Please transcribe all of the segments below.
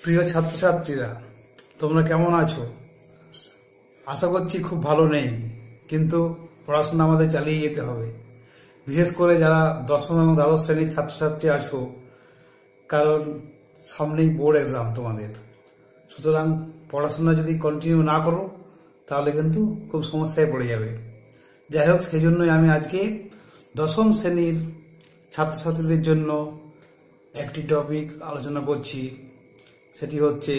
প্রিয় ছাত্রছাত্রীরা, তোমরা কেমন আছো? আশা করছি খুব ভালো নেই, কিন্তু পড়াশোনা আমাদের চালিয়ে যেতে হবে। বিশেষ করে যারা দশম এবং দ্বাদশ শ্রেণীর ছাত্রছাত্রী আছো, কারণ সামনেই বোর্ড এক্সাম তোমাদের। সুতরাং পড়াশোনা যদি কন্টিনিউ না করো তাহলে কিন্তু খুব সমস্যায় পড়ে যাবে। যাই হোক, সেই জন্যই আমি আজকে দশম শ্রেণীর ছাত্রছাত্রীদের জন্য একটি টপিক আলোচনা করছি। সেটি হচ্ছে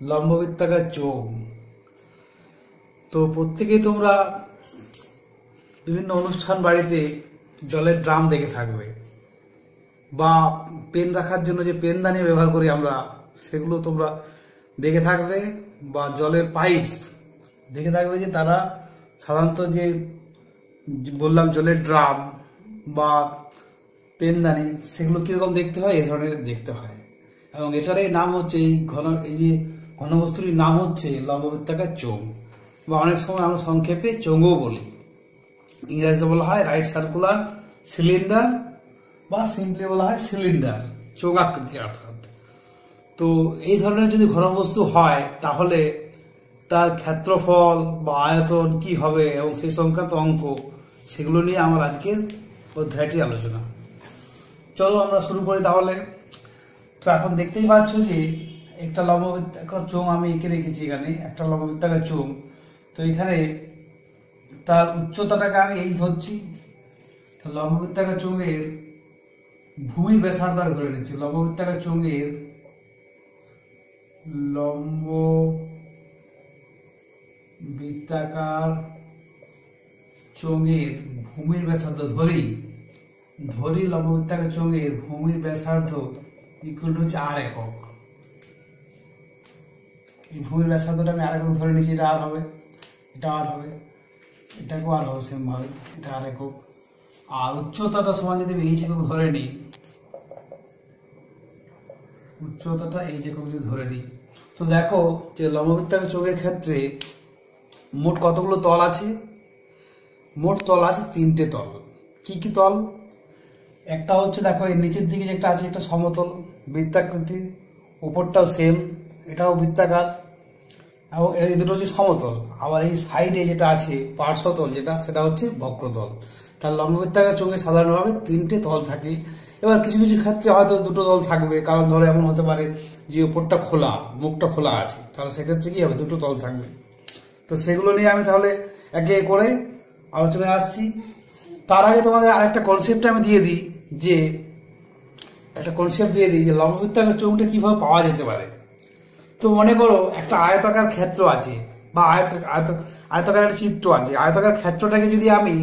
লম্ববৃত্তাকার চোঙ। তো প্রত্যেকেই তোমরা বিভিন্ন অনুষ্ঠান বাড়িতে জলের ড্রাম দেখে থাকবে, বা পেন রাখার জন্য যে পেনদানি ব্যবহার করি আমরা, সেগুলো তোমরা দেখে থাকবে, বা জলের পাইপ দেখে থাকবে। যে তারা সাধারণত যে বললাম জলের ড্রাম বা পেনদানি, সেগুলো কিরকম দেখতে হয়, এই ধরনের দেখতে হয়। এবং এটারই নাম হচ্ছে এই যে ঘনবস্তুটির নাম হচ্ছে লম্ববৃত্তাকার চোঙ, বা অনেক সময় আমরা সংক্ষেপে চোঙও বলি। ইংরেজিতে বলা হয় রাইট সার্কুলার সিলিন্ডার, বা সিম্পলি বলা হয় সিলিন্ডার, চোঙাকৃতি অর্থাৎ। তো এই ধরনের যদি ঘনবস্তু হয় তাহলে তার ক্ষেত্রফল বা আয়তন কি হবে এবং সেই সংক্রান্ত অঙ্ক, সেগুলো নিয়ে আমার আজকের অধ্যায়টি আলোচনা। চলো আমরা শুরু করি তাহলে। তো এখন দেখতেই পাচ্ছ যে একটা লম্ববৃত্তাকার চোঙ আমি এঁকে রেখেছি। এখানে একটা লম্ববৃত্তাকার চোঙ। তো এখানে তার উচ্চতাটাকে আমি এই ধরছি। লম্ববৃত্তাকার চোঙের ভূমির ব্যাসার্ধকে ধরে নিচ্ছি। লম্ববৃত্তাকার চোঙের ভূমির ব্যাসার্ধ ধরি লম্ববৃত্তাকার চোঙের ভূমির ব্যাসার্ধ ইকুয়াল টু হচ্ছে আর একক। এই ভূমির ব্যাসার্ধটা আমি আর একক ধরে নিচ্ছি। এটা আর হবে, এটা আর হবে, এটাকেও আর হবে সেম ভাবে, এটা আর একক। আর উচ্চতাটা সমান যদি আমি এইচ একক ধরে নিই, উচ্চতাটা এইচ একক যদি ধরে নিই, তো দেখো যে লম্ববৃত্তাকার চোঙের ক্ষেত্রে মোট কতগুলো তল আছে? মোট তল আছে তিনটে তল। কি কি তল? একটা হচ্ছে দেখো এর নিচের দিকে যেটা আছে, একটা সমতল বৃত্তাকৃতি, উপরটাও সেম, এটাও বৃত্তাকার, এবং এই দুটো হচ্ছে সমতল। আবার এই সাইডে যেটা আছে পার্শ্বতল, সেটা হচ্ছে বক্রতল। তার লম্ববৃত্তাকার চোঙে সাধারণভাবে তিনটে তল থাকে। এবার কিছু কিছু ক্ষেত্রে হয়তো দুটো তল থাকবে, কারণ ধরো এমন হতে পারে যে উপরটা খোলা, মুখটা খোলা আছে, তাহলে সেক্ষেত্রে কি হবে, দুটো তল থাকবে। তো সেগুলো নিয়ে আমি তাহলে একে করে আলোচনায় আসছি। তার আগে তোমাদের আরেকটা কনসেপ্ট আমি দিয়ে দিই, যে লম্ববৃত্তাকার চোঙটা কিভাবে পাওয়া যেতে পারে। তো মনে করো একটা আয়তাকার ক্ষেত্র আছে, বা আয়তাকার একটা চিত্র আছে। আয়তাকার ক্ষেত্রটাকে যদি আমি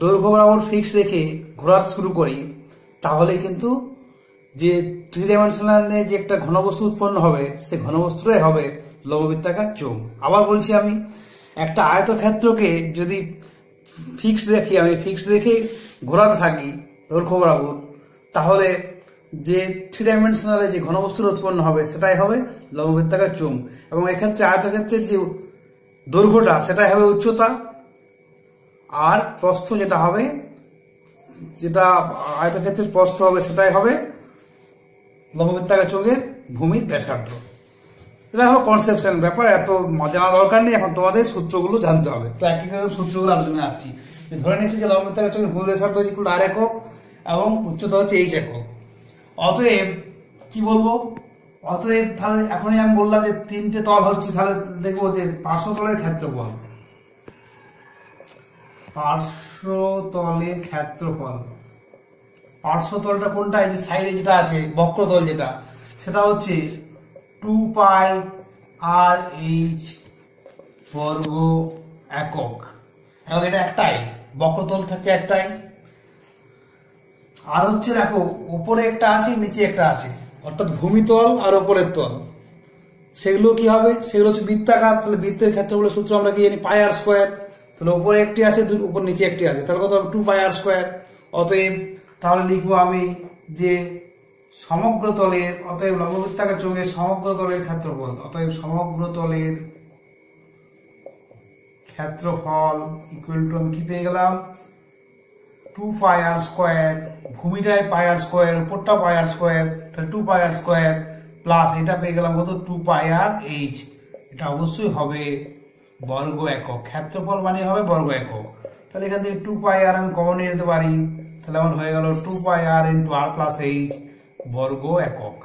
দৈর্ঘ্য বরাবর ফিক্স রেখে ঘোরাতে শুরু করি, তাহলে কিন্তু যে থ্রি ডাইমেনশনালে যে একটা ঘনবস্তু উৎপন্ন হবে, সেই ঘনবস্তুটাই হবে লম্ববৃত্তাকার চোঙ। আবার বলছি, আমি একটা আয়তক্ষেত্রকে যদি ফিক্সড রেখে ঘোরাতে থাকি দৈর্ঘ্য বরাবর, তাহলে যে থ্রি ডাইমেনশনালে যে ঘনবস্তুর উৎপন্ন হবে, সেটাই হবে লম্ববৃত্তাকার চোঙ। এবং এক্ষেত্রে আয়তক্ষেত্রের যে দৈর্ঘ্যটা, সেটাই হবে উচ্চতা, আর প্রস্থ যেটা আয়তক্ষেত্রের প্রস্থ হবে, সেটাই হবে লম্ববৃত্তাকার চোঙের ভূমির ব্যাসার্ধ। এটা হলো কনসেপশন ব্যাপার, এত জানা দরকার নেই। এখন তোমাদের সূত্রগুলো জানতে হবে। তো একই সূত্রগুলো আলোচনায় আসছি। ধরে নিচ্ছি যে লম্ববৃত্তাকার চোঙের ভূমির ব্যাসার্ধ হচ্ছে আর একক, এবং উচ্চতা হচ্ছে এইচ একক। অতএব কি বলবো? অতএব তাহলে এখনই আমি বললাম যে তিনটে তল হচ্ছে, তাহলে দেখবো যে পার্শ্বতলের ক্ষেত্রফল। পার্শ্বতলটা কোনটা? এই যে সাইডে যেটা আছে বক্রতল, সেটা হচ্ছে 2 পাই আর এইচ বর্গ একক। এবং এটা একটাই, বক্রতল থাকছে একটাই। আর হচ্ছে দেখো উপরে একটা আছে, নিচে একটা আছে, অর্থাৎ ভূমিতল আর উপরের তল। সেগুলো কি হবে? সেগুলো হচ্ছে বৃত্তাকার। তাহলে বৃত্তের ক্ষেত্রফলের সূত্র আমরা কি জানি? পাই আর স্কোয়ার। তাহলে উপরে একটি আছে, উপর নিচে একটি আছে, তাহলে কত হবে? 2 পাই আর স্কোয়ার। অতএব তাহলে লিখবো আমি যে অতএব লম্ববৃত্তাকার চোঙের সমগ্র তলের ক্ষেত্রফল, ইকুয়াল টু আমি কি পেয়ে গেলাম? 2 পাই আর স্কোয়ার। ভূমিটায় পাই আর স্কোয়ার, উপরটা পাই আর স্কোয়ার, তাহলে 2 পাই আর স্কোয়ার। প্লাস এটা পেয়ে গেলাম কত 2πr/h, এটা অবশ্যই হবে বর্গ একক, ক্ষেত্রফল মানে হবে বর্গ একক। তাহলে এখান থেকে 2πr আমি কমন নিয়ে নিতে পারি, তাহলে আমার হয়ে গেল 2πr × r+h বর্গ একক।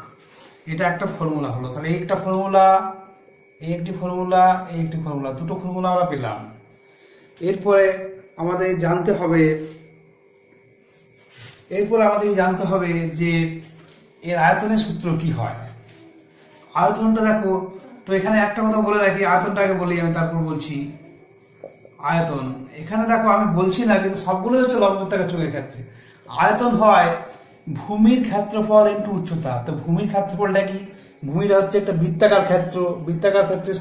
এটা একটা ফর্মুলা হলো। তাহলে এই একটা ফর্মুলা, এই একটি ফর্মুলা, এই একটি ফর্মুলা, দুটো ফর্মুলা আমরা পেলাম। এরপরে আমাদের জানতে হবে যে এর আয়তনের সূত্র কি হয়। আয়তনটা দেখো, তো এখানে একটা কথা বলে রাখি, আয়তনটা আগে বলি, আমি তারপর বলছি আয়তন। এখানে দেখো আমি বলছি না, কিন্তু সবগুলোই হচ্ছে লম্ববৃত্তাকার চোঙের ক্ষেত্রে। আয়তন হয় ভূমির ক্ষেত্রফল ইন্টু উচ্চতা। তো ভূমির ক্ষেত্রফলটা কি? ভূমিটা হচ্ছে একটা বৃত্তাকার ক্ষেত্র, বৃত্তাকার ক্ষেত্রে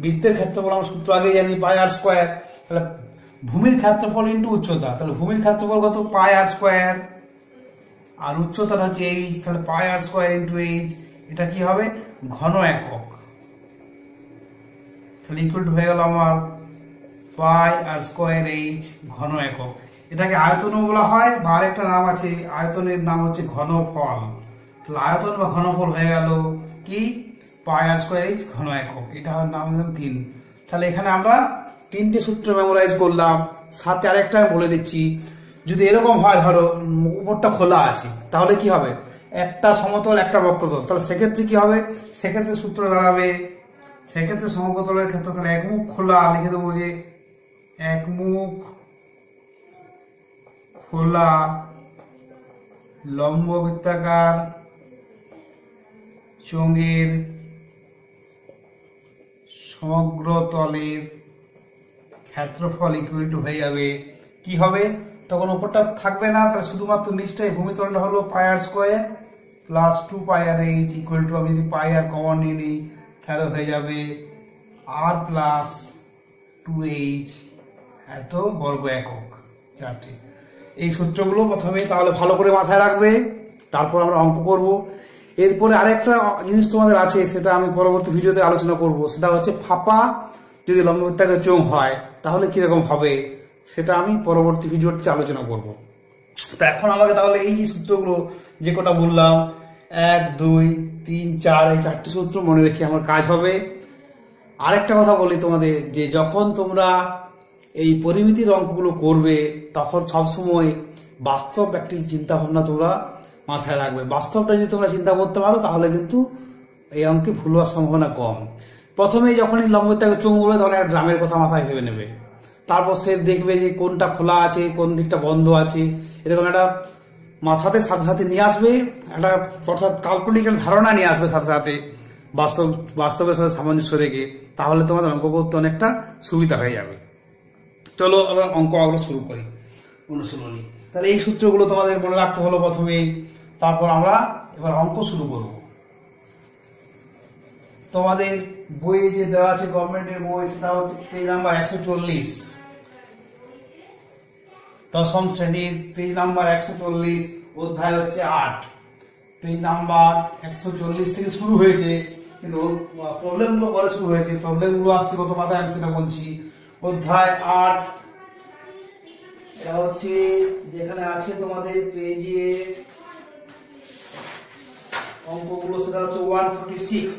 বৃত্তের ক্ষেত্রফল আমরা সূত্র আগে জানি πr²। তাহলে ভূমির ক্ষেত্রফল ইন্টু উচ্চতা, তাহলে ভূমির ক্ষেত্রফল কত πr², আর উচ্চতাটা হচ্ছে h, তাহলে πr² × h, এটা কি হবে ঘন একক। তাহলে ইকুয়াল টু হয়ে গেল আমার πr²h ঘন একক। এটাকে আয়তনও বলা হয়, বা আরেকটা নাম আছে, আয়তনের নাম হচ্ছে ঘনফল। তাহলে আয়তন বা ঘনফল হয়ে গেল কি πr²h ঘন একক, এটা নাম দিলাম 3। তাহলে এখানে আমরা 3টে সূত্র মেমোরাইজ করলাম। সাথে আরেকটা আমি বলে দিচ্ছি, যদি এরকম হয়, ধরো উপরটা খোলা আছে, তাহলে কি হবে, একটা সমতল একটা বক্রতল, তাহলে সেক্ষেত্রে কি হবে, সেক্ষেত্রে সূত্র দাঁড়াবে, সেক্ষেত্রে সমতলের ক্ষেত্রে তাহলে একমুখ খোলা, লিখে দেবো যে একমুখ খোলা লম্ব বৃত্তাকার চোঙের সমগ্র তলের ক্ষেত্রফল ইকুয়াল টু হয়ে যাবে কি হবে, তখন উপরটা থাকবে না, তাহলে শুধুমাত্র নিচটাই ভূমিতলটা হলো πr² plus 2πr/h equal to, আমি যদি πr কমন নিয়ে নিই তাহলে হয়ে যাবে r প্লাস 2h এত বর্গ একক। 4টে এই সূত্রগুলো প্রথমে তাহলে ভালো করে মাথায় রাখবে, তারপর আমরা অঙ্ক করব। এরপরে আরেকটা জিনিস তোমাদের আছে, সেটা আমি পরবর্তী ভিডিওতে আলোচনা করব, সেটা হচ্ছে ফাঁপা যদি লম্ববৃত্তাকার চোঙ হয় তাহলে কিরকম হবে, সেটা আমি পরবর্তী ভিডিওতে আলোচনা করব। তো এখন আমাকে তাহলে এই সূত্রগুলো যে কটা বললাম 1 2 3 4 এই 4টি সূত্র মনে রেখে আমার কাজ হবে। আরেকটা কথা বলি তোমাদের, যে যখন তোমরা এই পরিমিতির অঙ্কগুলো করবে তখন সবসময় বাস্তব একটি চিন্তা ভাবনা তোমরা মাথায় রাখবে। বাস্তবটা যদি তোমরা চিন্তা করতে পারো তাহলে কিন্তু এই অঙ্কে ভুল হওয়ার সম্ভাবনা কম। প্রথমে যখনই লম্ববৃত্তাকার চোঙ বলবে তখন একটা ড্রামের কথা মাথায় ভেবে নেবে, তারপর সে দেখবে যে কোনটা খোলা আছে কোন দিকটা বন্ধ আছে, এরকম একটা মাথাতে সাথে সাথে নিয়ে আসবে, একটা অর্থাৎ কাল্পনিক ধারণা নিয়ে আসবে সাথে সাথে বাস্তবের সাথে সামঞ্জস্য রেখে, তাহলে তোমাদের অঙ্ক করতে অনেকটা সুবিধা হয়ে যাবে। চলো আমরা অঙ্কগুলো শুরু করি, অনুশীলনী। তাহলে এই সূত্রগুলো তোমাদের মনে রাখতে হলো প্রথমেই, তারপর আমরা এবার অঙ্ক শুরু করব। তোমাদের বইয়ে যে দেওয়া আছে গভর্নমেন্টের বই, সেটা হচ্ছে পেজ নাম্বার 140, দশম শ্রেণীর পেজ নাম্বার 140, অধ্যায় হচ্ছে 8। পেজ নাম্বার 140 থেকে শুরু হয়েছে, কিন্তু প্রবলেমগুলো পরে শুরু হয়েছে। প্রবলেমগুলো আসছে কত পাতায় আমি সেটা বলছি। অধ্যায় 8, এটা হচ্ছে যেখানে আছে তোমাদের পেজে অঙ্কগুলো, সেটা হচ্ছে 146।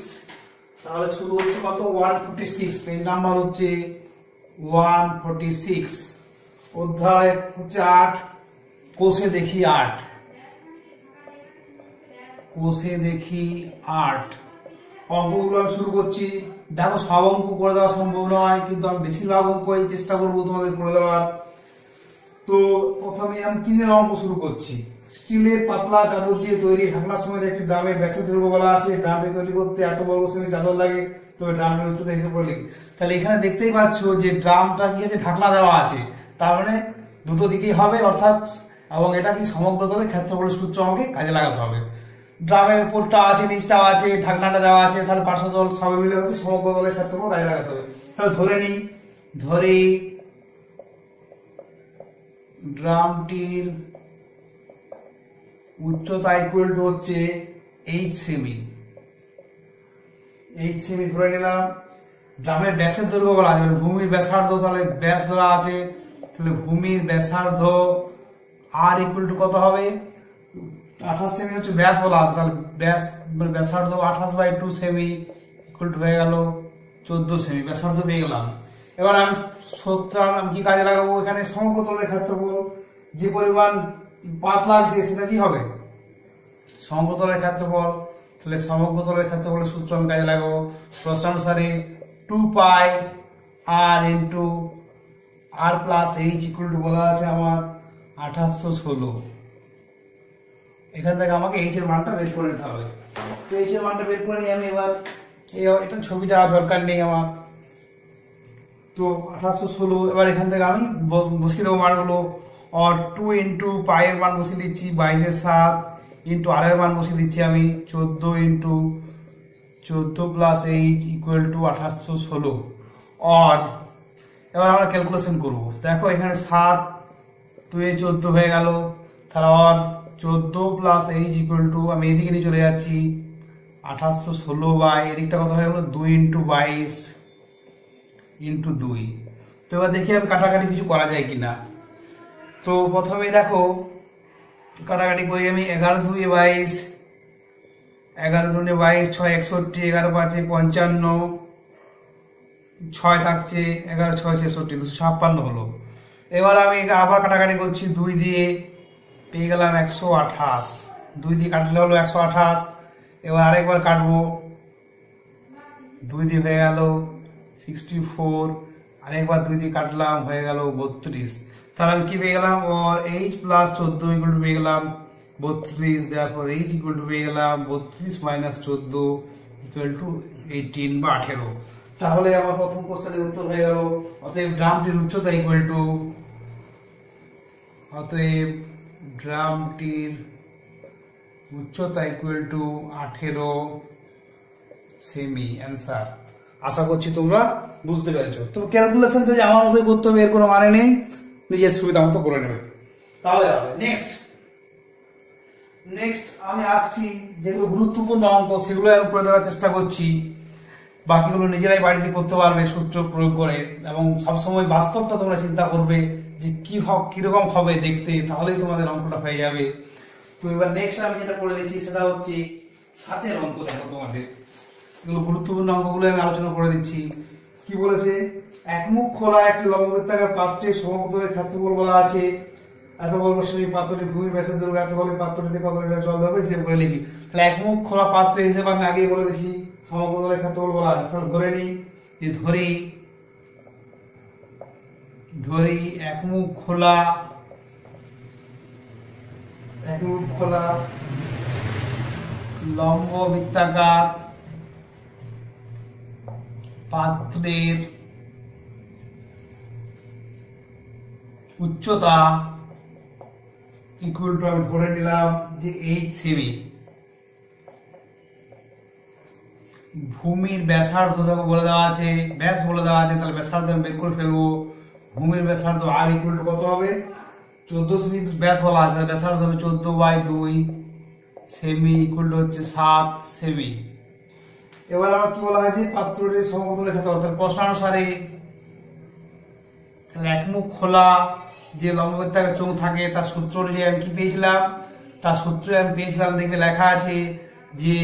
তাহলে শুরু হচ্ছে কত 146, পেজ নাম্বার হচ্ছে 146, অধ্যায় হচ্ছে 8, কোষে দেখি 8, কোষে দেখি 8। অঙ্কগুলো আমি শুরু করছি। দেখো সব অঙ্ক করে দেওয়া সম্ভব নয়, কিন্তু আমি বেশিরভাগ অঙ্কই চেষ্টা করবো তোমাদের করে দেওয়ার। তো প্রথমে আমি 3 অঙ্ক শুরু করছি। স্টিলের পাতলা চাদর দিয়ে তৈরি ঢাকনার সময় একটি ড্রামের ব্যাসের দৈর্ঘ্য বলা আছে, ড্রামটি তৈরি করতে এত বর্গ সেমি চাদর লাগে, তবে ড্রামটির উচ্চতা হিসেব করে লিখি। তাহলে এখানে দেখতেই পাচ্ছ যে ড্রামটা কি আছে, ঢাকনা দেওয়া আছে, তার মানে দুটো দিকেই হবে, অর্থাৎ এবং এটা কি সমগ্র তলে ক্ষেত্রফলের সূত্র আমাকে কাজে লাগাতে হবে। ড্রামের উপরটা আছে, নিচটাও আছে, ঢাকনাটা দেওয়া আছে, তাহলে পার্শ্বতল সবাই মিলে হচ্ছে সমগ্র তলের ক্ষেত্রফল কাজে লাগাতে হবে। তাহলে ধরে নিই, ধরে ড্রামটির উচ্চতা ইকুয়াল টু হচ্ছে 8 সেমি, 8 সেমি ধরে নিলাম। ড্রামের ব্যাসের দৈর্ঘ্য বলা আছে, ভূমির ব্যাসার্ধ, তাহলে ব্যাস ধরা আছে, তাহলে ভূমির ব্যাসার্ধ আর ইকুয়াল টু কত হবে, 28 সেমি হচ্ছে ব্যাস বলা আছে, তাহলে ব্যাস মানে ব্যাসার্ধ 28/2 সেমি ইকুয়াল টু হয়ে গেল 14 সেমি, ব্যাসার্ধ পেয়ে গেলাম। এবার আমি সূত্রটা আমি কি কাজে লাগাবো, এখানে সমগ্রতলের ক্ষেত্রফল যে পরিমাণ পাত লাগছে সেটা কি হবে সমগ্রতলের ক্ষেত্রফল, তাহলে সমগ্রতলের ক্ষেত্রফলের সূত্র আমি কাজে লাগাবো প্রশ্ন অনুসারে 2 pi R into R plus H equal to বলা আছে আমার 1816। এখান থেকে আমাকে এইচ এর মানটা বের করে নিতে হবে। তো এইচ এর মানটা বের করে নিয়ে আমি এবার এটা ছবিটা দরকার নেই আমার, তো 1816। এবার এখান থেকে আমি বসিয়ে দেবো মানগুলো, और 2 ইন্টু পাই এর মান বসিয়ে দিচ্ছি 22/7 ইন্টু আর এর মান বসিয়ে দিচ্ছি আমি 14 into 14 plus H equal two 1816। और এবার আমরা ক্যালকুলেশন করব, দেখো এখানে 7 2 14 হয়ে গেল, তাহলে और 14 প্লাস এইচ ইকুয়াল টু আমি এদিকে নিয়ে চলে যাচ্ছি 1816 বাই এদিকটা কত হয়ে গেল 2 ইন্টু 22 ইন্টু 2। তো এবার দেখি আমি কাটাকাটি কিছু করা যায় কিনা। তো প্রথমে দেখো কাটাকাটি করি আমি, 11 2 22, 11 2 22, 6 61, 11 5 55, 6 থাকছে 11 6 66, 256 হলো। এবার আমি আবার কাটাকাটি করছি 2 দিয়ে, পেয়ে গেলাম 128, 2 দিয়ে কাটলে হলো 128। এবার আরেকবার কাটবো, 2 দিয়ে হয়ে গেল 64, আরেকবার 2 দিয়ে কাটলাম হয়ে গেল 32। তাহলে আমি কি পেয়ে গেলাম, और h প্লাস 14 ইকুয়াল টু পেয়ে গেলাম 32, দেওয়ার h ইকুয়াল টু পেয়ে গেলাম 32 মাইনাস 14 ইকুয়াল টু 18 বা 18। তাহলে আমার প্রথম প্রশ্নের উত্তর হয়ে গেল, অতএব ড্রামটির উচ্চতা ইকুয়াল টু, অতএব ড্রামটির উচ্চতা ইকুয়াল টু 18 সেমি। অ্যান্সার। আশা করছি তোমরা বুঝতে পেরেছো। তো ক্যালকুলেশনটা যে আমার মতোই করতে হবে এর কোনো মানে নেই, নিজের সুবিধা মতো করে নেবে তাহলে হবে। নেক্সট আমি আসছি যেগুলো গুরুত্বপূর্ণ অঙ্ক সেগুলো আমি করে দেওয়ার চেষ্টা করছি, বাকিগুলো নিজেরাই বাড়িতে করতে পারবে সূত্র প্রয়োগ করে, এবং সবসময় বাস্তবটা তোমরা চিন্তা করবে যে কিরকম হবে দেখতে, তাহলেই তোমাদের অঙ্কটা হয়ে যাবে। তো এবার নেক্সট আমি যেটা করে দিচ্ছি সেটা হচ্ছে 7 অঙ্ক। দেখো তোমাদের এগুলো গুরুত্বপূর্ণ অঙ্কগুলো আমি আলোচনা করে দিচ্ছি। কি বলেছে, একমুখ খোলা একটি লম্ববৃত্তাকার পাত্রে সমগ্রতলের ক্ষেত্রফল বলা আছে এত বর্গ সেমি, পাত্রটি ভূমির ব্যাসের দৈর্ঘ্য এত হলে পাত্রটিতে কত লিটার জল ধরবে হিসেব করে লিখি। তাহলে একমুখ খোলা পাত্রের হিসেবে আমি আগেই বলে দিয়েছি সমগ্রতলের ক্ষেত্রফল বলা আছে। তাহলে ধরে নিই যে ধরি একমুখ খোলা লম্ববৃত্তাকার পাত্রের উচ্চতা ইকুয়াল টু আমি ধরে নিলাম যে 8 সেমি। ভূমির ব্যাসার্ধ দেখো বলে দেওয়া আছে, ব্যাস বলে দেওয়া আছে, তাহলে ব্যাসার্ধ আমি বের করে ফেলবো। ভূমির ব্যাসার্ধ আর ইকুয়াল টু কত হবে 14 সেমি, ব্যাস বলা আছে ব্যাসার্ধ হবে 14/2 সেমি ইকুয়াল টু হচ্ছে 7 সেমি। এবার আমার কি বলা হয়েছে, পাত্রটির সমগ্রতলের ক্ষেত্রফল। তাহলে প্রশ্নানুসারে একমুখ খোলা যে লম্ববৃত্তাকার চোঙ থাকে তার সূত্র অনুযায়ী আমি কি পেয়েছিলাম, তার সূত্রে আমি পেয়েছিলাম দেখবে লেখা আছে যে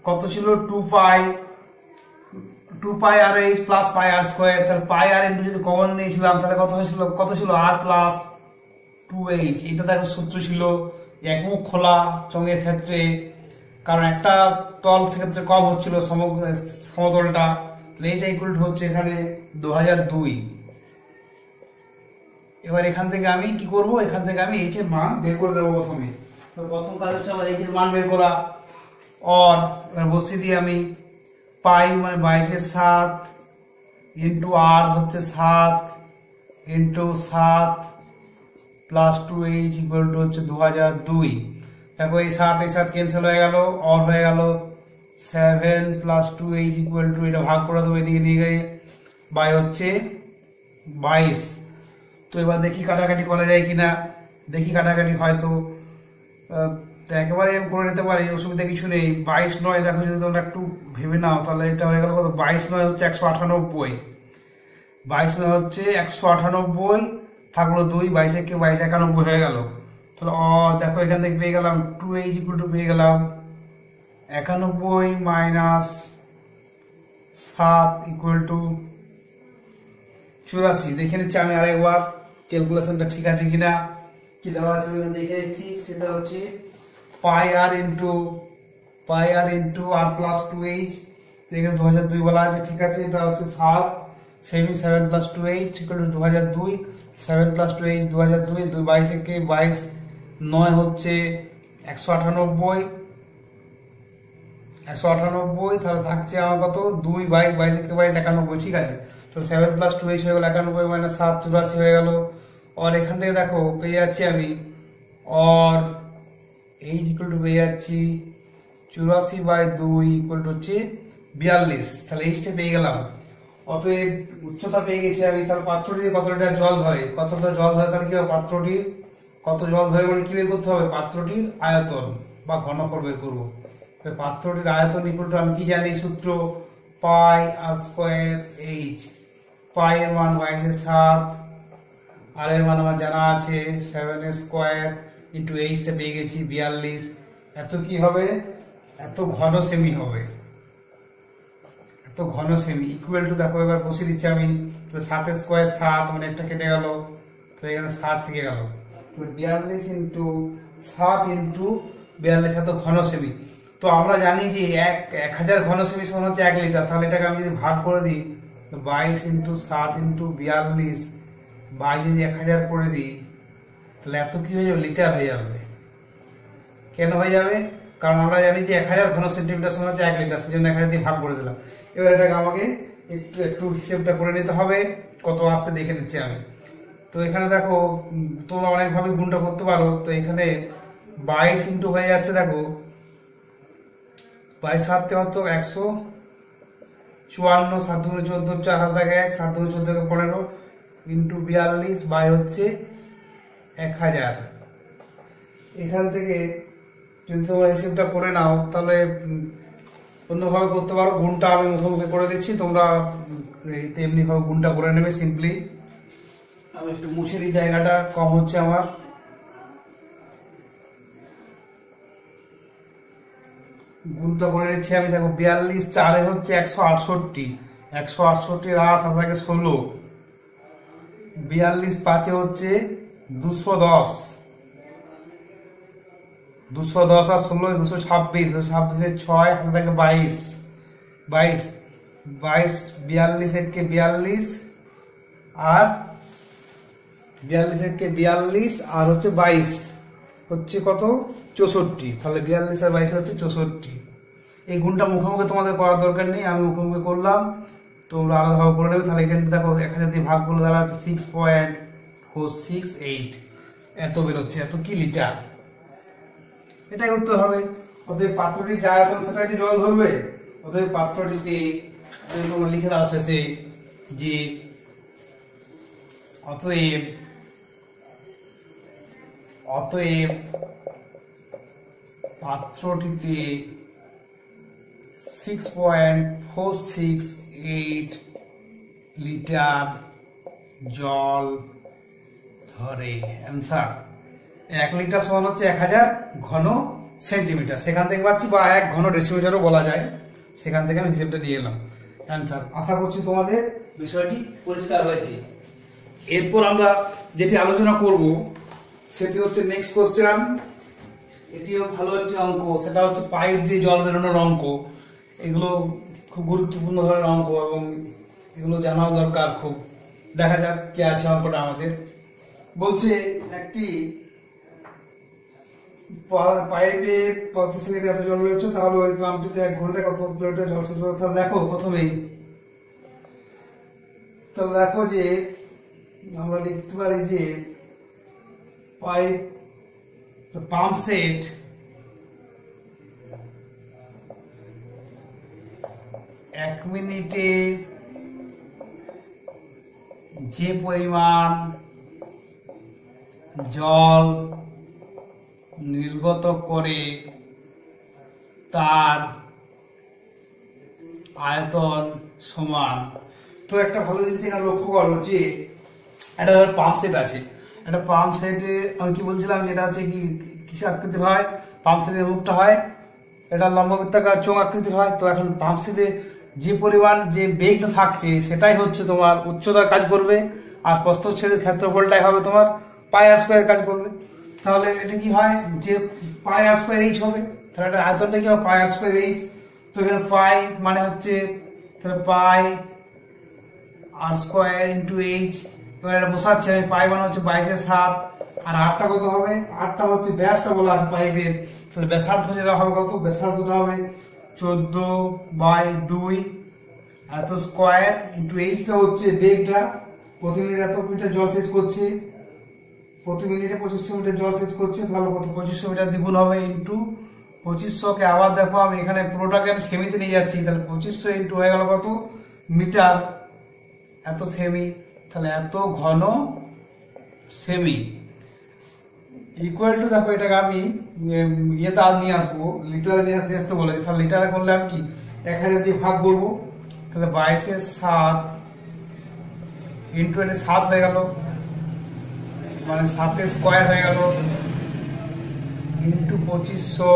কত ছিল 2 পাই আর এইচ প্লাস পাই আর স্কোয়ার। তাহলে পাই আর ইন্টু যদি কমন নিয়েছিলাম তাহলে কত ছিল আর প্লাস 2h। এটা দেখো সূত্র ছিল একমুখ খোলা চোঙের ক্ষেত্রে, কারণ একটা তল সেক্ষেত্রে কম হচ্ছিল সমতলটা, এইটা ইকুয়াল টু হচ্ছে এখানে 2002। এবার এখান থেকে আমি কি করব, এখান থেকে আমি এইচ এর মান বের করে নেব প্রথমে। তো প্রথম কাজ হচ্ছে আমার এইচ এর মান বের করা, और বসিয়ে দিয়ে আমি পাই মানে 22/7 ইন্টু আর হচ্ছে 7 into 7 plus 2h equal to হচ্ছে 2002। দেখো এই 7 ক্যান্সেল হয়ে গেল, और হয়ে গেল 7 প্লাস 2h ইকুয়াল টু, এটা ভাগ করে দেবো এদিকে নিয়ে গিয়ে, বাই হচ্ছে 22। তো এবার দেখি কাটাকাটি করা যায় কিনা, দেখি কাটাকাটি হয়তো একেবারে আমি করে নিতে পারি, অসুবিধা কিছু নেই। 22 9 দেখো যদি তোমরা একটু ভেবে নাও তাহলে এটা হয়ে গেল কত, 22 9 হচ্ছে 198, 22 9 হচ্ছে 198 থাকলো 2, 22 কে 22 91 হয়ে গেল। তাহলে দেখো এখান থেকে পেয়ে গেলাম 2h ইকুয়াল টু পেয়ে গেলাম 91 মাইনাস 7 ইকুয়াল টু 84। দেখে নিচ্ছি আমি আরেকবার ক্যালকুলেশনটা ঠিক আছে কিনা। কি দেওয়া আছে দেখে নিচ্ছি, সেটা হচ্ছে পাই R into R plus 2h। এখানে 2002 বলা আছে, ঠিক আছে। এটা হচ্ছে 7 7 plus 2h equal to 2002, 7 plus 2h 2002, 22 একে 22 9 হচ্ছে 198, তাহলে থাকছে আমার কত 2 22 22 একে 22 91, ঠিক আছে। তো 7 প্লাস 2h হয়ে গেল 91 মাইনাস 7 84 হয়ে গেল। আর এখান থেকে দেখো পেয়ে যাচ্ছি আমি और h ইকুয়াল টু পেয়ে যাচ্ছি 84/2 ইকুয়াল টু হচ্ছে 42। তাহলে h টা পেয়ে গেলাম। অতএব উচ্চতা পেয়ে গেছি আমি। তাহলে পাত্রটিতে কত লিটার জল ধরে, কতটা জল ধরে, তাহলে কি হবে পাত্রটির কত জল ধরে মানে কি বের করতে হবে, পাত্রটির আয়তন বা ঘনফল বের করবো। পাত্রটির আয়তন ইকুয়াল টু আমি কি জানি সূত্র পাই আর স্কয়ার এইচ। পাই এর মান 22/7, আর এর মান আমার জানা আছে 7 স্কয়ার ইন্টু এইচ টা পেয়ে গেছি 42। এত কি হবে, এত ঘন সেমি হবে, এত ঘন সেমি। ইকুয়াল টু দেখো এবার বসিয়ে দিচ্ছি আমি। 7 স্কয়ার 7 মানে একটা কেটে গেল, তো এখানে 7 থেকে গেল। 42 ইন্টু 7 ইন্টু 42 এত ঘন সেমি। তো আমরা জানি যে 1000 ঘন সেমি সমান হচ্ছে 1 লিটার। তাহলে এটাকে আমি যদি ভাগ করে দিই 22 ইন্টু 7 ইন্টু 42 যদি 1000 করে দিই, তাহলে এত কি হয়ে যাবে, লিটার হয়ে যাবে। কেন হয়ে যাবে, কারণ আমরা জানি যে 1000 ঘন সেন্টিমিটার সমান হচ্ছে 1 লিটার, সেজন্য 1000 দিয়ে ভাগ করে দিলাম। এবার এটাকে আমাকে একটু হিসেবটা করে নিতে হবে, কত আসছে দেখে নিচ্ছি আমি। তো এখানে দেখো তোমরা অনেকভাবে গুণটা করতে পারো। তো এখানে 22 ইন্টু হয়ে যাচ্ছে দেখো 22 7 কত 154, 7 দুগুণে 14, 4 হাত 1, 7 দুগুণে 14 15 ইন্টু 42 বাই হচ্ছে 1000। এখান থেকে যদি তোমরা হিসেবটা করে নাও তাহলে অন্যভাবে করতে পারো। গুণটা আমি মুখোমুখি করে দিচ্ছি, তোমরা তেমনি ভাবে গুণটা করে নেবে সিম্পলি। আমি একটু মুছে দিই, জায়গাটা কম হচ্ছে আমার। গুণটা করে নিচ্ছি আমি। দেখো 42 4 হচ্ছে 168, 168 রাত থাকে 16, 42 5 হচ্ছে 210, 210 আর 16 226, 226 6 হাতে থাকে 22, 42 একে 42 আর 42 একে 42 আর হচ্ছে 22 হচ্ছে কত 64। তাহলে 42 আর 22 হচ্ছে 64। এই গুণটা মুখোমুখি তোমাদের করার দরকার নেই, আমি মুখোমুখি করলাম, তোমরা আলাদাভাবে করে নেবে। তাহলে এখানে দেখো 1000 দিয়ে ভাগ করলে তাহলে হচ্ছে 6.468 এত বেরোচ্ছে। এত কি লিটার, এটাই উত্তর হবে। অতএব পাত্রটি যা আয়তন সেটাই যে জল ধরবে। অতএব পাত্রটিতে তোমরা লিখে দাও শেষে যে অতএব পাত্রটিতে 6.468 লিটার জল ধরে। অ্যান্সার 1 লিটার সমান হচ্ছে 1000 ঘন সেন্টিমিটার। সেখান থেকে পাচ্ছি, বা 1 ঘন ডেসিমিটারও বলা যায়, সেখান থেকে আমি হিসেবটা নিয়ে এলাম। অ্যান্সার। আশা করছি তোমাদের বিষয়টি পরিষ্কার হয়েছে। এরপর আমরা যেটি আলোচনা করব সেটি হচ্ছে নেক্সট কোশ্চেন। এটিও ভালো একটি অঙ্ক, সেটা হচ্ছে পাইপ দিয়ে জল বেরোনোর অঙ্ক। এগুলো খুব গুরুত্বপূর্ণ ধরনের অঙ্ক এবং এগুলো জানাও দরকার খুব। দেখা যাক কি আছে অঙ্কটা আমাদের। বলছে একটি পাইপে প্রতি সেকেন্ডে এত জল বেরোচ্ছে, তাহলে ওই পাম্পটিতে 1 ঘন্টায় কত লিটার জল সেচ করতে হবে। দেখো প্রথমেই তো দেখো যে আমরা লিখতে পারি যে পাইপ পাম্প সেট এক মিনিটে যে পরিমাণ জল নির্গত করে তার আয়তন সমান। তো একটা ভালো জিনিস এখানে লক্ষ্য করো যে একটা পাম্প সেট আছে। একটা পাম্প সেটে আমি কি বলছিলাম, যেটা হচ্ছে কি কিসের আকৃতির হয়, পাম্প সেটের মুখটা হয় এটা লম্ববৃত্তাকার চোঙ আকৃতির হয়। তো এখন পাম্প সেটে যে পরিমাণ যে বেগটা থাকছে সেটাই হচ্ছে তোমার উচ্চতার কাজ করবে, আর প্রস্থচ্ছেদের ক্ষেত্রফলটাই হবে তোমার পাই আর স্কয়ার কাজ করবে। তাহলে এটা কি হয় যে পাই আর স্কয়ার এইচ হবে, তাহলে এটা আয়তনটা কি হবে পাই আর স্কয়ার এইচ। তো এখানে পাই মানে হচ্ছে তাহলে পাই আর স্কয়ার ইন্টু এইচ। এবার এটা বসাচ্ছি আমি, পাই মানে হচ্ছে 22/7, আর আরটা কত হবে, আরটা হচ্ছে ব্যাসটা বলা আছে পাইপের, তাহলে ব্যাসার্ধ যেটা হবে কত, ব্যাসার্ধটা হবে 14/2 এত স্কয়ার ইন্টু এইচটা হচ্ছে বেগটা, প্রতি মিনিটে এত মিটার জল সেচ করছে, প্রতি মিনিটে 2500 মিটার জল সেচ করছে, তাহলে কত 2500 মিটার দ্বিগুণ হবে ইন্টু 2500 কে আবার দেখো আমি এখানে পুরোটাকে আমি সেমিতে নিয়ে যাচ্ছি, তাহলে 2500 ইন্টু হয়ে গেল কত মিটার, এত সেমি, তাহলে এত ঘন সেমি ইকুয়াল টু, দেখো এটাকে আমি ইয়েতে নিয়ে আসবো, লিটারে নিয়ে আসতে বলেছি, তাহলে লিটারে করলে আমি কি 1000 দিয়ে ভাগ করবো, তাহলে 22/7 ইন্টু এটা 7 হয়ে গেল, মানে 7 স্কয়ার হয়ে গেল, ইন্টু 2500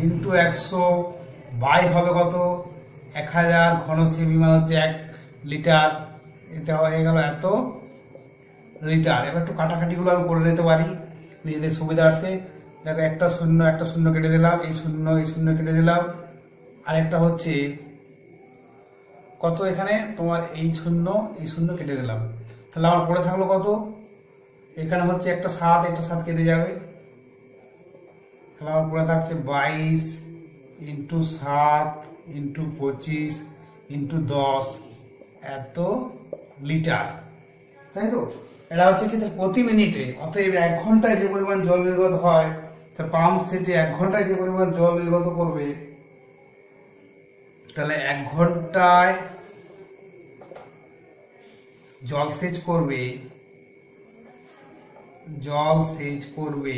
ইন্টু 100 বাই হবে কত 1000 ঘন সেমি, মানে হচ্ছে 1 লিটার, এটা হয়ে গেল এত লিটার। এবার একটু কাটাকাটি গুলো আমি করে নিতে পারি নিজেদের সুবিধার্থে। দেখো একটা শূন্য কেটে দিলাম, এই শূন্য কেটে দিলাম, আর একটা হচ্ছে কত এখানে তোমার এই শূন্য কেটে দিলাম, তাহলে আমার পড়ে থাকলো কত, এখানে হচ্ছে একটা 7 কেটে যাবে, তাহলে আমার পড়ে থাকছে 22 ইন্টু 7 ইন্টু 25 ইন্টু 10 এত লিটার, তাই তো। এটা হচ্ছে কি প্রতি মিনিটে, অতএব 1 ঘন্টায় যে পরিমাণ জল নির্গত হয়, পাম্প সেটে 1 ঘন্টায় যে পরিমাণ জল নির্গত করবে, তাহলে 1 ঘন্টায় জল সেচ করবে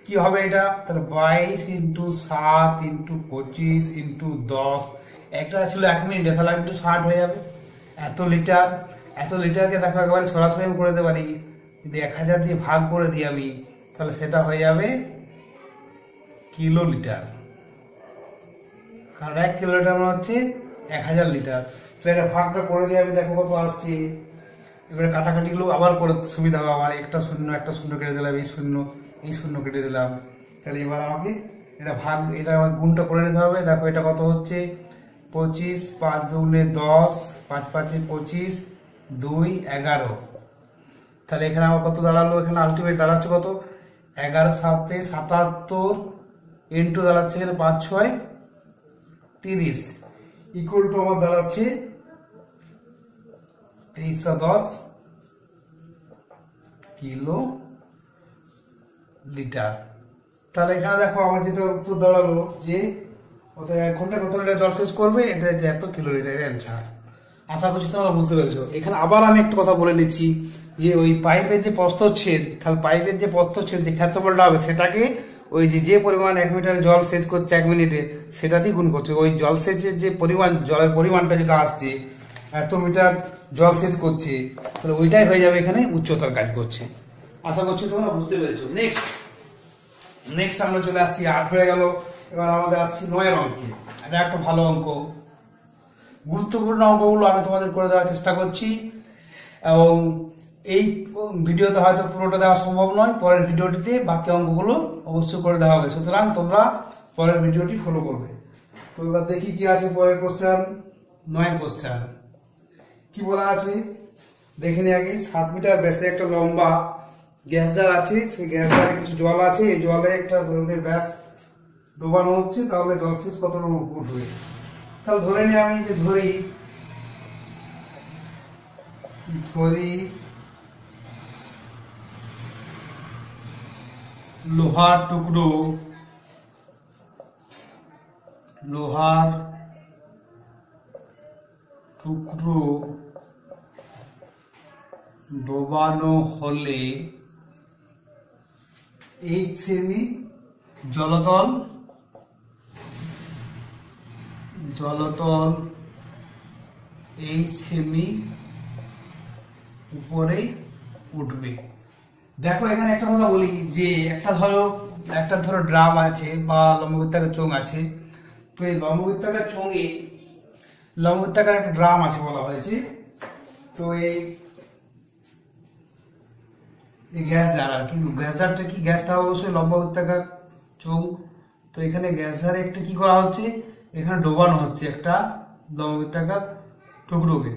কি হবে এটা, তাহলে 22 ইন্টু 7 ইন্টু 25 ইন্টু 10, একটা ছিল 1 মিনিটে, তাহলে একটু 60 হয়ে যাবে, এত লিটারকে দেখো একেবারে সরাসরি আমি করে দিতে পারি, যদি 1000 দিয়ে ভাগ করে দিই আমি, তাহলে সেটা হয়ে যাবে কিলো লিটার, কারণ 1 কিলো লিটার মানে হচ্ছে 1000 লিটার। তো এটা ভাগটা করে দিয়ে আমি দেখো কত আসছে, এবারে কাটাকাটি গুলো আবার করে সুবিধা হবে, আমার একটা শূন্য কেটে দিলাম, এই শূন্য কেটে দিলাম, তাহলে এবার আমাকে এটা আমার গুণটা করে নিতে হবে। দেখো এটা কত হচ্ছে 25, 5 দুগুণে 10, 5 5 25, 2 11, তাহলে এখানে আমার কত দাঁড়ালো, এখানে আলটিমেট দাঁড়াচ্ছে কত 11 7 77 ইন্টু দাঁড়াচ্ছে এখানে 5 6 30 ইকুয়াল টু আমার দাঁড়াচ্ছে 310 কিলো লিটার। তাহলে এখানে দেখো আমার যেটা উত্তর দাঁড়ালো যে অর্থাৎ 1 ঘন্টায় কত লিটার জল সেচ করবে, এটা যে এত কিলো লিটারের অ্যান্সার। আশা করছি তোমরা বুঝতে পেরেছো। এখানে আবার আমি একটা কথা বলে নিচ্ছি যে ওই পাইপের যে প্রস্থচ্ছেদ, তাহলে পাইপের যে প্রস্থচ্ছেদ যে ক্ষেত্রফলটা হবে সেটাকে ওই যে পরিমাণ 1 মিটার জল সেচ করছে 1 মিনিটে সেটা দিয়ে গুণ করছে, ওই জল সেচের যে পরিমাণ, জলের পরিমাণটা যেটা আসছে এত মিটার জল সেচ করছে, তাহলে ওইটাই হয়ে যাবে এখানে উচ্চতার কাজ করছে। আশা করছি তোমরা বুঝতে পেরেছো। নেক্সট আমরা চলে আসছি 8 হয়ে গেল, এবার আমাদের আসছি 9 অঙ্কে। এটা একটা ভালো অঙ্ক, গুরুত্বপূর্ণ অঙ্কগুলো আমি তোমাদের করে দেওয়ার চেষ্টা করছি, এবং এই ভিডিওতে হয়তো পুরোটা দেওয়া সম্ভব নয়, পরের ভিডিওটিতে বাকি অঙ্কগুলো অবশ্যই করে দেওয়া হবে, সুতরাং তোমরা পরের ভিডিওটি ফলো করবে। তো এবার দেখি কি আছে পরের কোশ্চেন, 9 কোশ্চেন কি বলা আছে দেখে নি আগে। 7 মিটার ব্যাসের একটা লম্বা গ্যাস জার আছে, সেই গ্যাস জারে কিছু জল আছে, এই জলে একটা ধরনের ব্যাস ডোবানো হচ্ছে, তাহলে জলসেচ কতটুকু উঠবে। তাহলে ধরে নি আমি যে ধরি লোহার টুকরো ডোবানো হলে 8 সেমি জলতল 8 সেমি উপরে উঠবে। দেখো এখানে একটা কথা বলি যে একটা ধরো ড্রাম আছে বা লম্ববৃত্তাকার চোঙ আছে। তো এই লম্ববৃত্তাকার চোঙে লম্ববৃত্তাকার একটা ড্রাম আছে বলা হয়েছে। তো এই গ্যাস জার, আর কিন্তু গ্যাস জারটা কি, গ্যাসটা অবশ্যই লম্ববৃত্তাকার চোঙ। তো এখানে গ্যাস জারে একটা কি করা হচ্ছে, এখানে ডোবানো হচ্ছে একটা লম্ববৃত্তাকার টুকরোকে।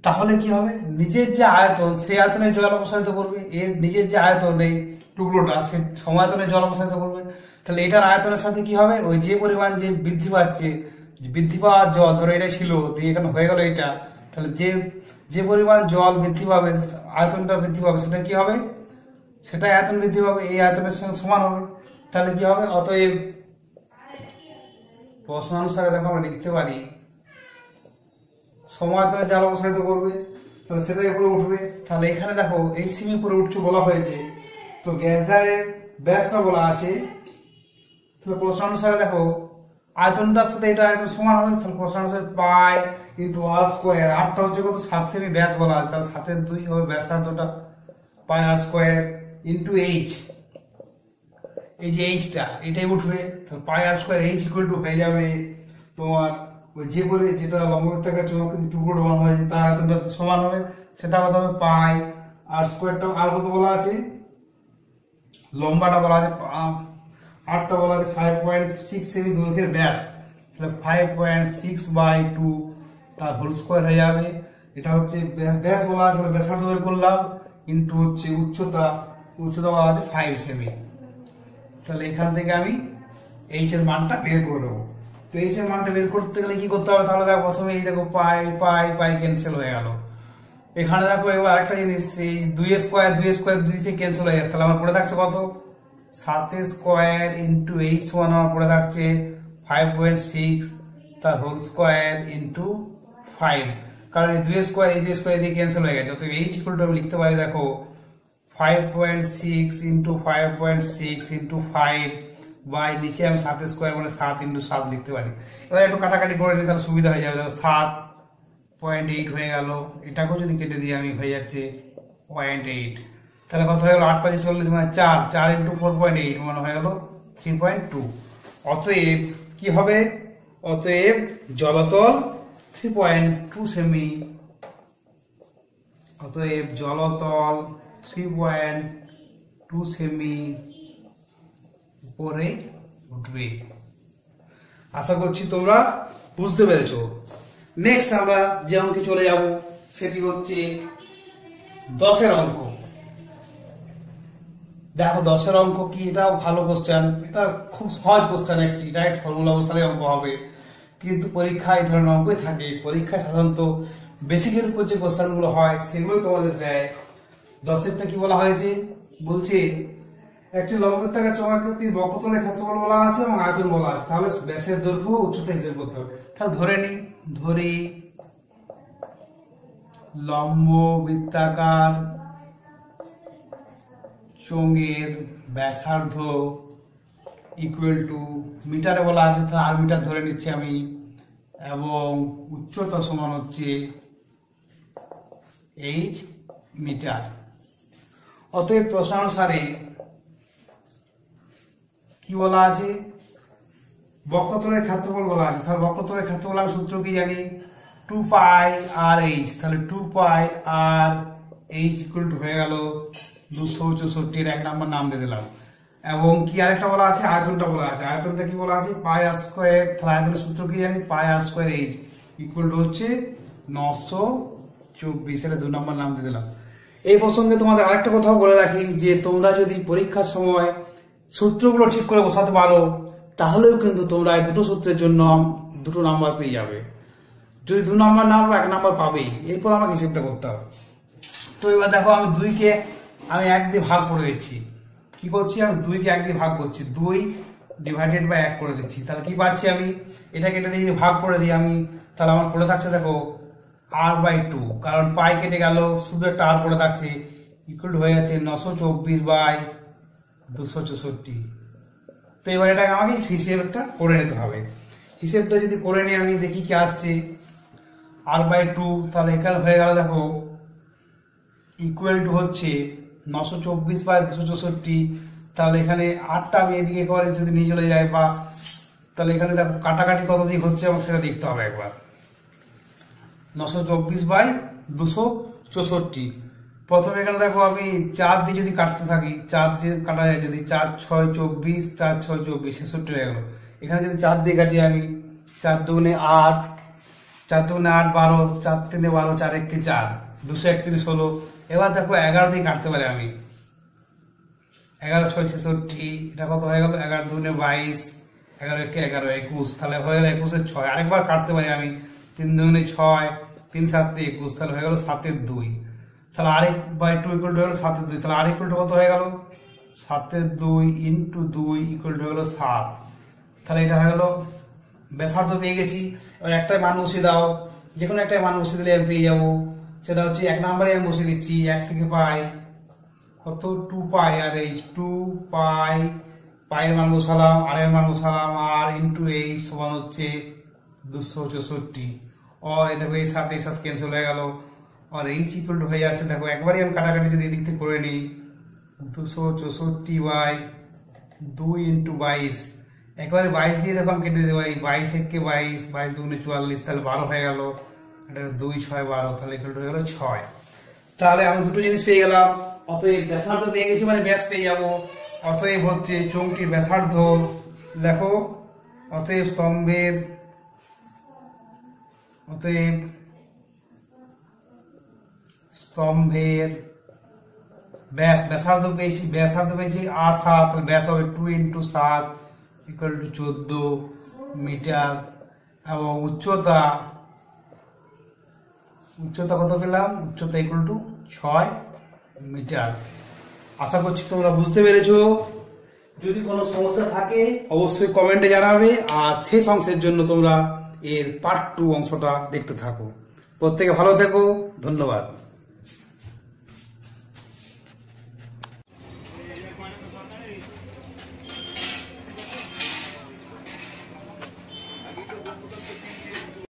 তাহলে কি হবে, নিজের যে আয়তন সেই আয়তনে জল অপসারিত করবে, এর নিজের যে আয়তন এই টুকরোটা সে সমায়তনে জল অপসারিত করবে। তাহলে এটার আয়তনের সাথে কি হবে, ওই যে পরিমাণ যে বৃদ্ধি পাচ্ছে, বৃদ্ধি পাওয়ার জল ধরো এটা ছিল দিয়ে এখানে হয়ে গেল এটা, তাহলে যে যে পরিমাণ জল বৃদ্ধি পাবে, আয়তনটা বৃদ্ধি পাবে, সেটা কি হবে, সেটা আয়তন বৃদ্ধি পাবে, এই আয়তনের সঙ্গে সমান হবে। তাহলে কি হবে, অতএব প্রশ্ন অনুসারে দেখো আমরা লিখতে পারি সমায়তনে জল অপসারিত করবে, তাহলে সেটাই উপরে উঠবে। তাহলে এখানে দেখো এই সিমি উপরে উঠছে বলা হয়েছে, তো গ্যাস জারের ব্যাসটা বলা আছে। তাহলে প্রশ্ন অনুসারে দেখো আয়তনটার সাথে এটা আয়তন সমান হবে। তাহলে প্রশ্ন অনুসারে পাই ইন্টু আর স্কোয়ার, আরটা হচ্ছে কত 7 সেমি ব্যাস বলা আছে, তাহলে 7 এর 2 হবে ব্যাসার্ধটা, পাই আর স্কোয়ার ইন্টু এইচ, এই যে এইচটা এটাই উঠবে। তাহলে পাই আর স্কোয়ার এইচ ইকুয়াল টু হয়ে যাবে তোমার ওই যে বলে যেটা লম্ববৃত্তাকার চোঙ কিন্তু টুকরো ডোবানো হয়েছে তার আয়তনটা সমান হবে, সেটা কত হবে পাই আর স্কোয়ারটা। আর কত বলা আছে, লম্বাটা বলা আছে, আরটা বলা আছে 5.6 সেমি দৈর্ঘ্যের ব্যাস, তাহলে 5.6/2 তার হোল স্কোয়ার হয়ে যাবে। এটা হচ্ছে ব্যাস বলা আছে, ব্যাসার্ধ বের করলাম, ইন্টু হচ্ছে উচ্চতা বলা আছে 5 সেমি। তাহলে এখান থেকে আমি এইচ এর মানটা বের করে দেবো। তো এইচ এর মানটা বের করতে গেলে কি করতে হবে, তাহলে দেখো প্রথমে এই দেখো পাই পাই পাই ক্যান্সেল হয়ে গেল। এখানে দেখো এবার আরেকটা জিনিস, এই 2 স্কোয়ার 2 থেকে ক্যান্সেল হয়ে যাচ্ছে, তাহলে আমার পড়ে থাকছে কত, 7 স্কোয়ার ইন্টু H1 আমার পড়ে থাকছে 5.6 তার হোল স্কোয়ার ইন্টু 5, কারণ এই 2 স্কোয়ার দিয়ে ক্যান্সেল হয়ে গেছে। অতএব H ইকুয়াল টু আমি লিখতে পারি দেখো 5.6 ইন্টু 5.6 ইন্টু 5 বাই নিচে আমি 7 স্কোয়ার মানে 7 ইন্টু 7 লিখতে পারি। এবার একটু কাটাকাটি করে নিই তাহলে সুবিধা হয়ে যাবে, দেখো 7.8 হয়ে গেল, এটাকেও যদি কেটে দিই আমি হয়ে যাচ্ছে 0.8, তাহলে কত হয়ে গেল 8 5 40 মানে 4 ইন্টু 4.8 মানে হয়ে গেল 3.2। অতএব কি হবে, অতএব জলতল 3.2 সেমি, অতএব জলতল 3.2 সেমি উপরে উঠবে। আশা করছি তোমরা বুঝতে পেরেছো। নেক্সট আমরা যে অঙ্কে চলে যাব সেটি হচ্ছে 10-এর অঙ্ক। দেখো 10-এর অঙ্ক কি, এটাও ভালো কোশ্চেন, এটা খুব সহজ কোশ্চেন, একটি ডাইরেক্ট ফর্মুলা বসালে অঙ্ক হবে, কিন্তু পরীক্ষায় এই ধরনের অঙ্কই থাকে। পরীক্ষায় সাধারণত বেসিকের উপর যে কোশ্চেন গুলো হয় সেগুলোই তোমাদের দেয়। 10-এরটা কি বলা হয়েছে, বলছে একটি লম্ববৃত্তাকার চৌম্বকীয় বক্রতলের ক্ষেত্রফল বলা আছে এবং আয়তন বলা আছে, তাহলে ব্যাসের দৈর্ঘ্য উচ্চতা হিসেব করতে হবে। তাহলে ধরি লম্ববৃত্তাকার চোঙের ব্যাসার্ধ ইকুয়াল টু মিটারে বলা আছে, তাহলে আর মিটার ধরে নিচ্ছি আমি, এবং উচ্চতা সমান হচ্ছে h মিটার। অতএব প্রশ্ন অনুসারে কি বলা আছে, বক্রতলের ক্ষেত্রফল বলা আছে। তাহলে বক্রতলের ক্ষেত্রফল আমি সূত্র কি জানি, 2 পাই আর h, তাহলে 2 pi R h equal to হয়ে গেল 264, 1 নাম্বার নাম দিয়ে দিলাম। এবং কি আরেকটা বলা আছে, আয়তনটা বলা আছে, আয়তনটা কি বলা আছে পাই আর স্কোয়ার, তাহলে আয়তনের সূত্র কি জানি, পাই আর স্কোয়ার h ইকুয়াল টু হচ্ছে 924, এটা 2 নাম্বার নাম দিয়ে দিলাম। এই প্রসঙ্গে তোমাদের আরেকটা কথাও বলে রাখি যে তোমরা যদি পরীক্ষার সময় সূত্রগুলো ঠিক করে বসাতে পারো তাহলেও কিন্তু তোমরা এই দুটো সূত্রের জন্য 2 নাম্বার পেয়ে যাবে। যদি 2 নাম্বার না পাবে 1 নাম্বার পাবেই, এরপর আমাকে হিসেবটা করতে হবে। তো এবার দেখো আমি 2কে আমি 1 দিয়ে ভাগ করে দিচ্ছি। কি করছি, আমি 2কে 1 দিয়ে ভাগ করছি, 2 ডিভাইডেড বাই 1 করে দিচ্ছি। তাহলে কি পাচ্ছি আমি, এটাকে এটা দিয়ে ভাগ করে দিই আমি, তাহলে আমার পড়ে থাকছে দেখো r/2, কারণ পাই কেটে গেল শুধু একটা r পড়ে থাকছে, ইকুয়াল হয়ে যাচ্ছে 924/264। তো এবার এটাকে আমাকে হিসেবটা করে নিতে হবে। হিসেবটা যদি করে নিয়ে আমি দেখি কি আসছে, r/2, তাহলে এখানে হয়ে গেল দেখো ইকুয়াল টু হচ্ছে 924/264, তাহলে এখানে 8টা আমি এদিকে করে যদি নিয়ে চলে যায়, বা তাহলে এখানে দেখো কাটাকাটি কত দিক হচ্ছে এবং সেটা দেখতে হবে একবার। 924/264, প্রথমে এখানে দেখো আমি 4 দিয়ে যদি কাটতে থাকি, 4 দিয়ে কাটা যায়, যদি 4 6 24, 4 6 24, 66 হয়ে গেল। এখানে যদি 4 দিয়ে কাটি আমি, 4 2 8, 4 2 8 12, 4 3 12, 4 1 4, 231 হলো। এবার দেখো 11 দিয়ে কাটতে পারি আমি, 11 6 66, এটা কত হয়ে গেল, 11 2 22, 11 1 11 21, তাহলে হয়ে গেল 21 6। আরেকবার কাটতে পারি আমি, 3 2 6, 3 7 21, তাহলে হয়ে গেল 7 2, তাহলে আরেক বাই 2 ইকুয়াল টু হলো 7 2, তাহলে আর ইকুয়াল টু কত হয়ে গেল, 7 2 ইন্টু 2 ইকুয়াল টু হলো 7। তাহলে এটা হয়ে গেল ব্যাসার্ধ পেয়ে গেছি। এবার একটাই মান বসিয়ে দাও, যে কোনো একটাই মান বসিয়ে দিলে আমি পেয়ে যাবো। সেটা হচ্ছে 1 নম্বরে আমি বসিয়ে দিচ্ছি, 1 থেকে পাই কত 2 পাই, আর এই 2 পাই, পায়ের মান বসালাম, আর এর মান বসালাম, আর ইন্টু এই সমান হচ্ছে 264। আর এই দেখো এই সাথে ক্যান্সেল হয়ে গেল, আর এইচ ইকুয়াল টু হয়ে যাচ্ছে, দেখো একবারই আমি কাটাকাটি যদি এদিক থেকে করে নিই, 264/2 ইন্টু 22, একবারে 22 দিয়ে দেখো আমি কেটে দিতে পারি, 22 1 22, 22 2 44, তাহলে 12 হয়ে গেল, এটা 2 6 12, তাহলে ইকুয়াল টু হয়ে গেল 6। তাহলে আমি দুটো জিনিস পেয়ে গেলাম, অতএব ব্যাসার্ধ পেয়ে গেছি মানে ব্যাস পেয়ে যাবো। অতএব হচ্ছে চোঙটির ব্যাসার্ধ, দেখো অতএব স্তম্ভের ব্যাসার্ধ পেয়েছি 8 7, ব্যাস হবে 2 ইন্টু 7 ইকুয়াল টু 14 মিটার, এবং উচ্চতা কত পেলাম, উচ্চতা ইকুয়াল টু 6 মিটার। আশা করছি তোমরা বুঝতে পেরেছো। যদি কোনো সমস্যা থাকে অবশ্যই কমেন্টে জানাবে, আর শেষ অংশের জন্য তোমরা এর পার্ট 2 অংশটা দেখতে থাকো। প্রত্যেকে ভালো থেকো, ধন্যবাদ।